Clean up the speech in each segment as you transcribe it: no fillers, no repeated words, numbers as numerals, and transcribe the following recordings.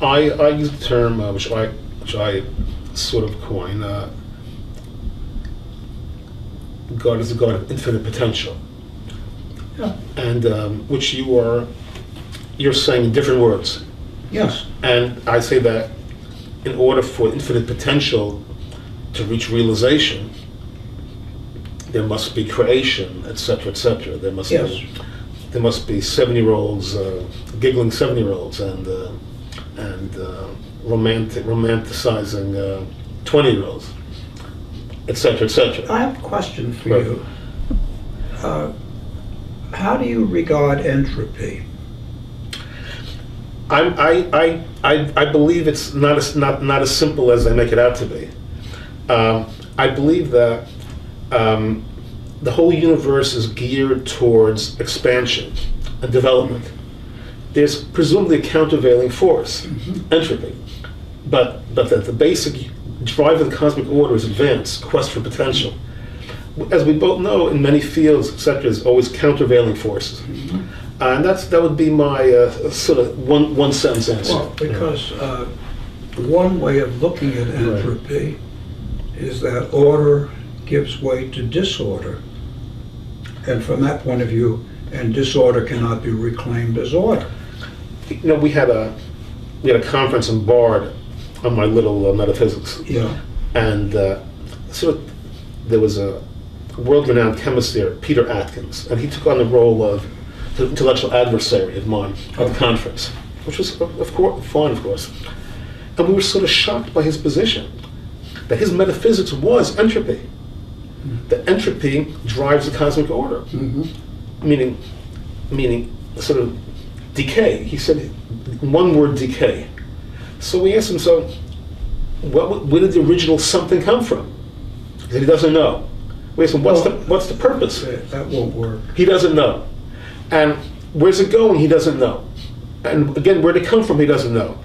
I use the term which I sort of coin. God is a God of infinite potential, and which you're saying in different words. Yes. And I say that in order for infinite potential to reach realization, there must be creation, etc., etc. There must be 7-year-olds, giggling 7-year-olds, and romanticizing 20-year-olds, etc., etc. I have a question for you. How do you regard entropy? I believe it's not as simple as they make it out to be. I believe that the whole universe is geared towards expansion and development. There's presumably a countervailing force, entropy, but that the basic drive of the cosmic order is advance, quest for potential. As we both know, in many fields, etc., there's always countervailing forces. And that would be my sort of one sentence answer. Well, because one way of looking at entropy is that order gives way to disorder, and from that point of view, and disorder cannot be reclaimed as order. You know, we had a conference in Bard on my little metaphysics. Yeah. And so there was a world-renowned chemist there, Peter Atkins, and he took on the role of the intellectual adversary of mine at the conference, which was of course fun, of course. And we were sort of shocked by his position, that his metaphysics was entropy. That entropy drives the cosmic order, meaning sort of decay. He said one word, decay. So we asked him, so where did the original something come from? He said he doesn't know. We asked him, what's the purpose? That won't work. He doesn't know. And where's it going? He doesn't know. And again, where'd it come from? He doesn't know.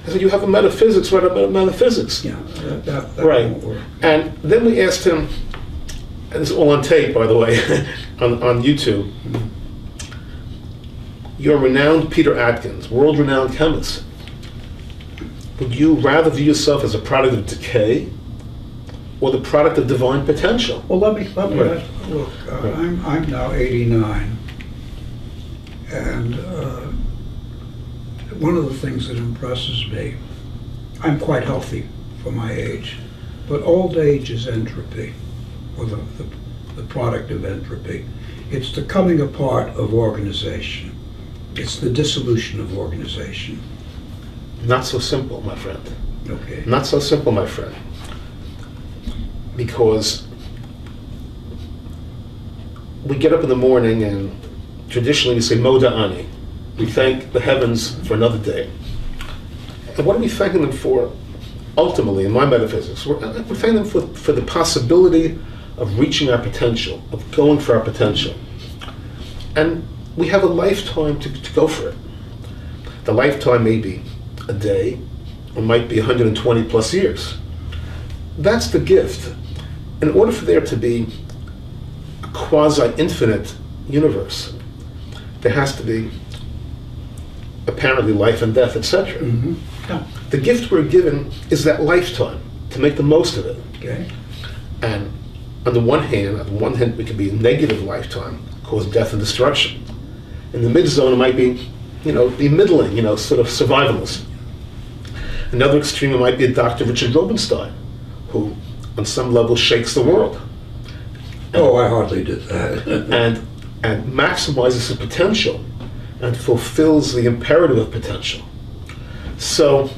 I said, you have a metaphysics, right about metaphysics. Yeah, that right. won't work. And then we asked him, and this is all on tape, by the way, on YouTube. You're renowned Peter Atkins, world-renowned chemist. Would you rather view yourself as a product of decay or the product of divine potential? Well, let me Right. look. I'm now 89, and one of the things that impresses me, I'm quite healthy for my age, but old age is entropy, or the product of entropy. It's the coming apart of organization. It's the dissolution of organization. Not so simple, my friend. Okay. Not so simple, my friend. Because we get up in the morning and traditionally we say Moda Ani. We thank the heavens for another day. And what are we thanking them for ultimately in my metaphysics? We're thanking them for the possibility of reaching our potential, of going for our potential. And we have a lifetime to go for it. The lifetime may be a day, or might be 120 plus years. That's the gift. In order for there to be a quasi-infinite universe, there has to be apparently life and death, etc. Yeah. The gift we're given is that lifetime, to make the most of it. Okay. And on the one hand, it could be a negative lifetime, cause death and destruction. In the mid-zone, it might be, be middling, sort of survivalist. Another extreme, it might be a Dr. Richard Rubenstein, who on some level shakes the world. Oh, I hardly did that. and maximizes his potential and fulfills the imperative of potential. So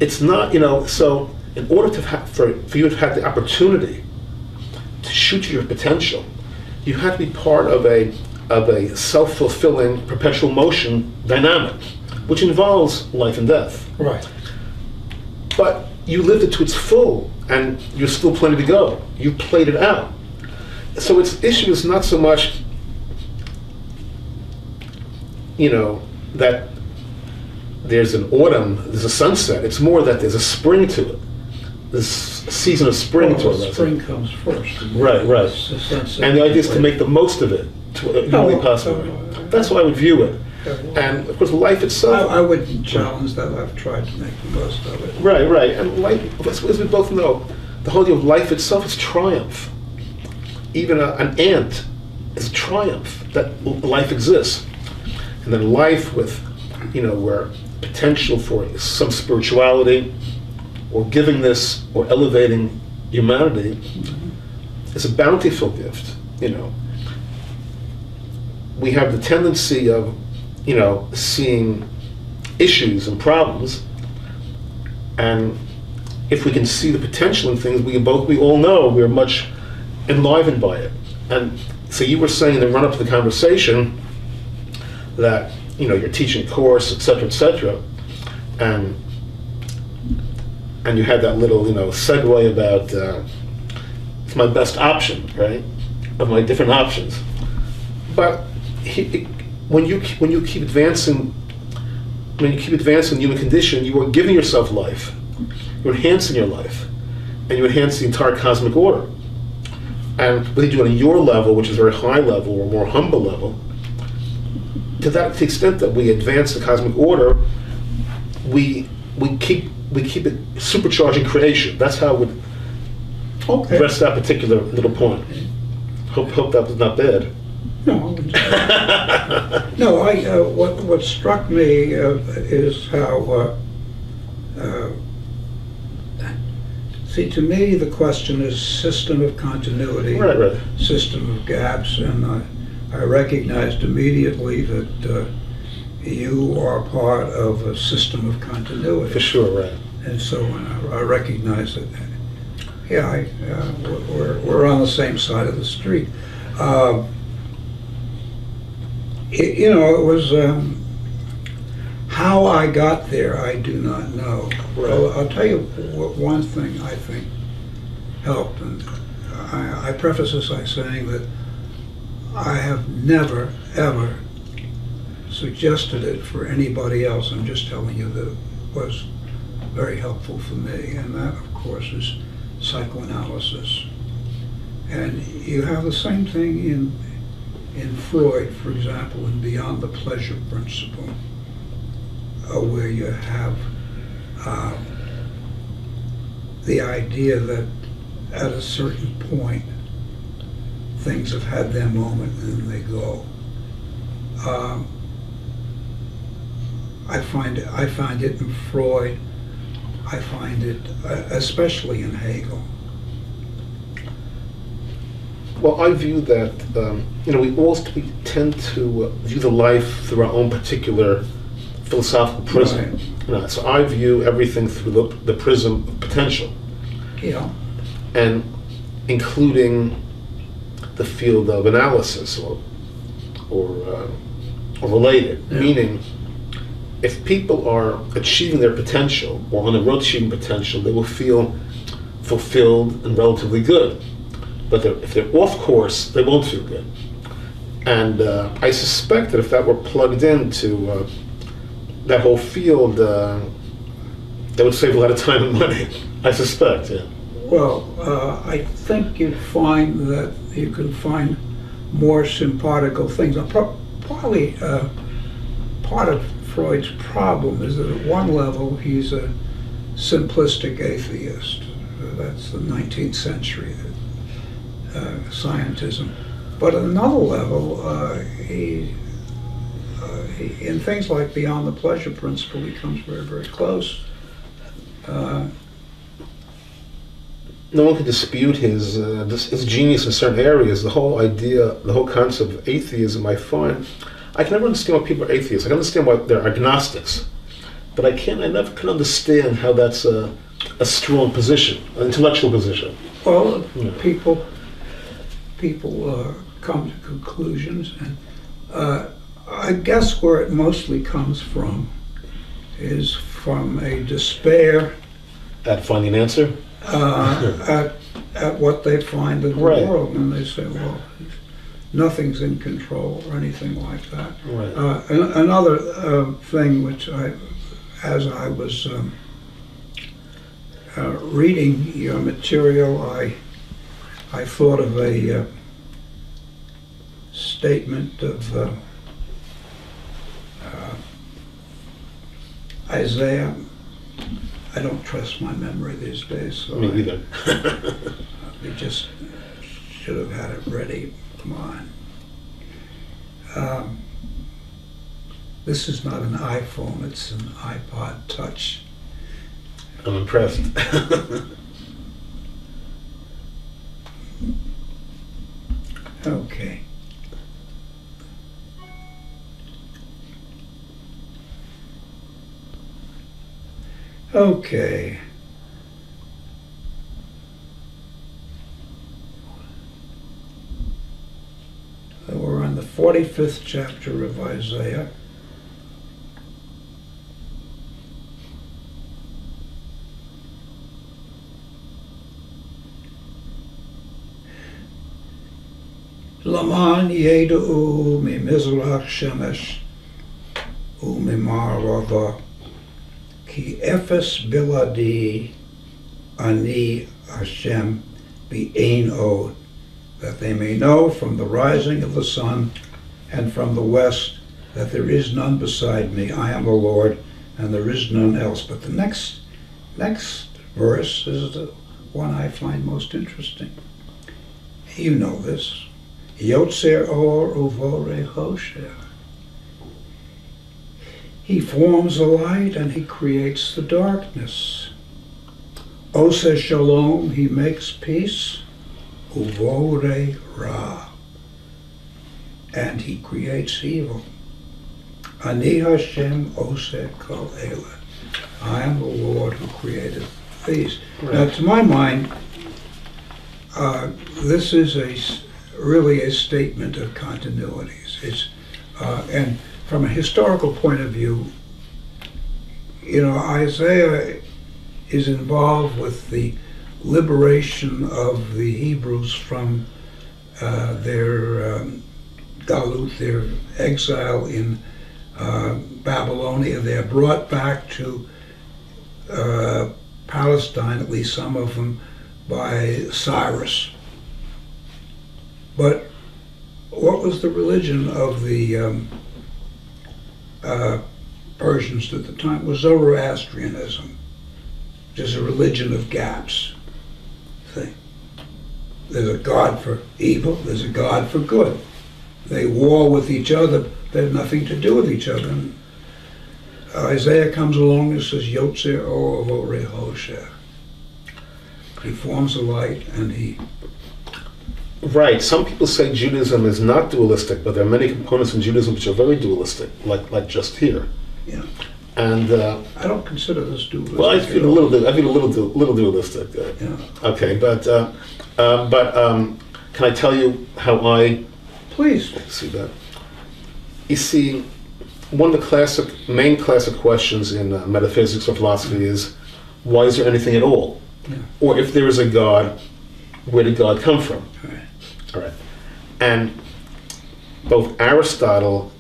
it's not, so in order to for you to have the opportunity to shoot your potential, you have to be part of a self-fulfilling perpetual motion dynamic, which involves life and death. Right. But you lived it to its full, and you're still plenty to go. You played it out. So its issue is not so much, that there's an autumn, there's a sunset. It's more that there's a spring to it. This season of spring to it. Spring comes first. Right. The sunset And the idea is to make the most of it to humanly possible. That's how I would view it. And of course, life itself. I wouldn't challenge that. I've tried to make the most of it. Right. And life, as we both know, the whole idea of life itself is triumph. Even an ant is a triumph that life exists. And then life with, where potential for some spirituality or givingness or elevating humanity is a bountiful gift, We have the tendency of, seeing issues and problems, and if we can see the potential in things, we all know we're much enlivened by it. And so you were saying in the run-up to the conversation that, you're teaching a course, et cetera, and you had that little, segue about it's my best option, right, of my different options. But when you keep advancing the human condition, you are giving yourself life. You're enhancing your life, and you enhance the entire cosmic order. And whether you do it on your level, which is a very high level, or a more humble level, to the extent that we advance the cosmic order, we keep it supercharging creation. That's how I would address that particular little point. Hope that was not bad. No, no. What struck me is how. See, to me, the question is system of continuity, right. System of gaps, and I recognized immediately that you are part of a system of continuity. For sure, right. And so I recognize that. Yeah, we're on the same side of the street. It was how I got there. I do not know. Right. I'll tell you one thing I think helped, and I preface this by saying that I have never ever suggested it for anybody else. I'm just telling you that it was very helpful for me, and that, of course, is psychoanalysis. And you have the same thing in Freud, for example, in Beyond the Pleasure Principle, where you have the idea that at a certain point things have had their moment and then they go. I find it in Freud. I find it especially in Hegel. Well, I view that, we tend to view the life through our own particular philosophical prism. Right. So I view everything through the prism of potential. Yeah. And including the field of analysis or related, Yeah. Meaning if people are achieving their potential or on the road to achieving potential, they will feel fulfilled and relatively good. But if they're off course, they won't feel good. And I suspect that if that were plugged into that whole field, that would save a lot of time and money. I suspect, yeah. Well, I think you'd find that you can find more sympatical things. Probably part of Freud's problem is that at one level he's a simplistic atheist. That's the 19th century scientism. But at another level, he in things like Beyond the Pleasure Principle, he comes very, very close. No one can dispute his genius in certain areas. The whole idea, the whole concept of atheism, I find, I can never understand why people are atheists. I can understand why they're agnostics, but I never can understand how that's a strong position, an intellectual position. Well, people come to conclusions, and I guess where it mostly comes from is from a despair At finding an answer? at what they find in the Right. world, and they say, well, nothing's in control or anything like that. Right. Another thing which as I was reading your material, I thought of a statement of Isaiah, I don't trust my memory these days, so Me either. we just should have had it ready. Come on. This is not an iPhone, it's an iPod Touch. I'm impressed. Okay. Okay. So we're on the 45th chapter of Isaiah. Laman yedu mi mizrach shemesh u mi ma'arava ki efes biladi ani Hashem be'ein od, that they may know from the rising of the sun and from the west that there is none beside me. I am the Lord, and there is none else. But the next verse is the one I find most interesting. You know this. Yotzer or uvore hosher. He forms the light and he creates the darkness. Ose shalom, he makes peace. Uvore ra, and he creates evil. Ani Hashem ose kol ele. I am the Lord who created these. Right. Now, to my mind, this is really a statement of continuities. It's and from a historical point of view, you know, Isaiah is involved with the liberation of the Hebrews from their galut, their exile in Babylonia. They're brought back to Palestine, at least some of them, by Cyrus. But what was the religion of the Persians at the time? It was Zoroastrianism, which is a religion of gaps. Thing. There's a God for evil, there's a God for good. They war with each other, they have nothing to do with each other. And Isaiah comes along and says, Yotzer or Vore Hosher. He forms a light and he... Right, some people say Judaism is not dualistic, but there are many components in Judaism which are very dualistic, like just here. Yeah. And I don't consider this dualistic. Well, I feel a little dualistic. Yeah. Okay, but can I tell you how I Please see that? You see, one of the main classic questions in metaphysics or philosophy is, why is there anything at all? Yeah. Or if there is a God, where did God come from? All right. And both Aristotle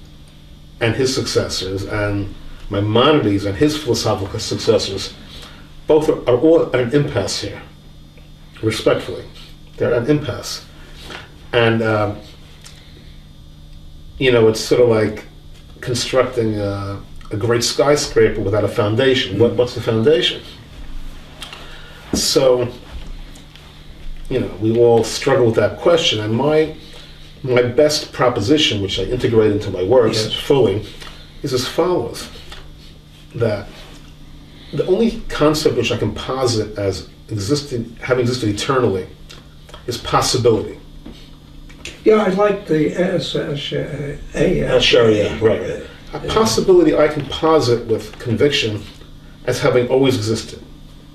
and his successors, and Maimonides and his philosophical successors, both are all at an impasse here, respectfully. They're at an impasse. And, you know, it's sort of like constructing a great skyscraper without a foundation. What's the foundation? So, you know, we all struggle with that question. And my best proposition, which I integrate into my works fully, is as follows. That the only concept which I can posit as having existed eternally is possibility. Yeah, I like the Sharia, right. A possibility I can posit with conviction as having always existed.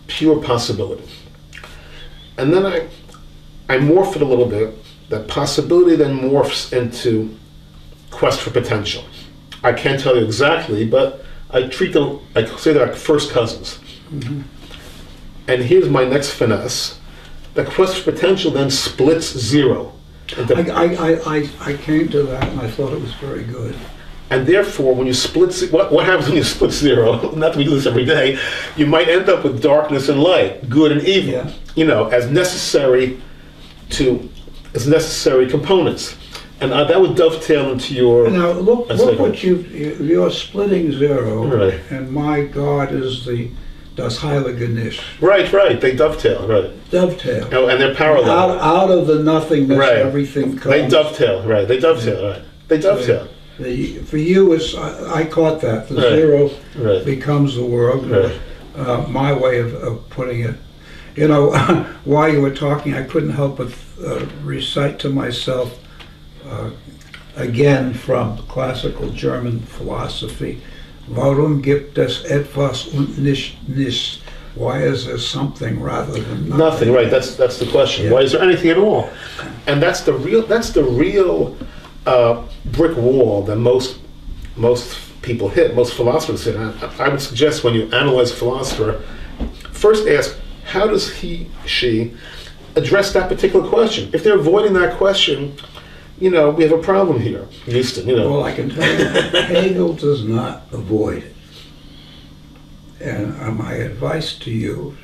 Pure possibility. And then I morph it a little bit. That possibility then morphs into quest for potential. I can't tell you exactly, but I say they're like first cousins. Mm-hmm. And here's my next finesse. The quest for potential then splits zero. I came to that and I thought it was very good. And therefore, when you split, what happens when you split zero? Not that we do this every day. You might end up with darkness and light, good and evil. Yeah. You know, as necessary components. And that would dovetail into your... Now, look what you're splitting zero, Right. and my God is das Heilige Nicht. Right, they dovetail, right. Dovetail. Oh, and they're parallel. Out of the nothingness, Right. everything comes. They dovetail, right. They dovetail. For you, I caught that. The Right. zero Right. becomes the world. Right. My way of putting it. You know, while you were talking, I couldn't help but recite to myself, again from classical German philosophy, Warum gibt es etwas und nicht? Why is there something rather than nothing? Nothing, right? That's the question. Yeah. Why is there anything at all? And that's the real brick wall that most people hit, most philosophers hit. I would suggest when you analyze a philosopher, first ask, how does she address that particular question? If they're avoiding that question, we have a problem here, Houston. Well, I can tell you, Hegel does not avoid it. And my advice to you,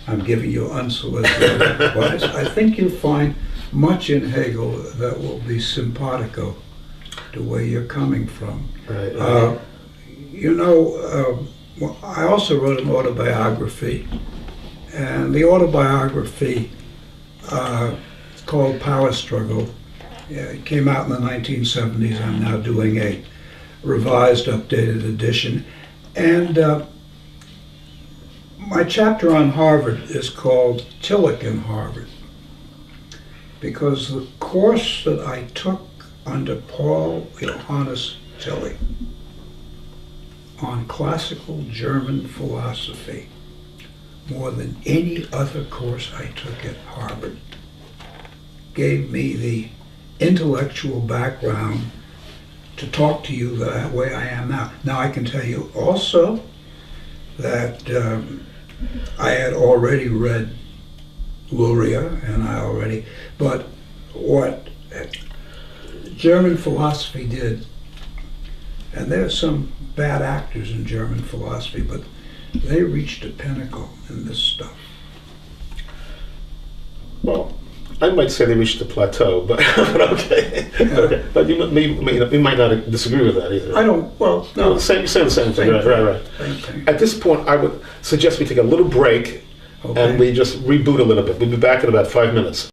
I'm giving you unsolicited advice, I think you'll find much in Hegel that will be simpatico to where you're coming from. Right. Well, I also wrote an autobiography, and the autobiography is called Power Struggle. It came out in the 1970s. I'm now doing a revised, updated edition. And my chapter on Harvard is called Tillich in Harvard, because the course that I took under Paul Johannes Tillich on classical German philosophy, more than any other course I took at Harvard, gave me the intellectual background to talk to you the way I am now. Now I can tell you also that I had already read Luria, but what German philosophy did, and there are some bad actors in German philosophy, but they reached a pinnacle in this stuff. Well, I might say they reached the plateau, but okay. Yeah. Okay. But you might not disagree with that either. I don't, well, no. You're saying the same thing. Right. Same thing. At this point, I would suggest we take a little break Okay. and we just reboot a little bit. We'll be back in about 5 minutes.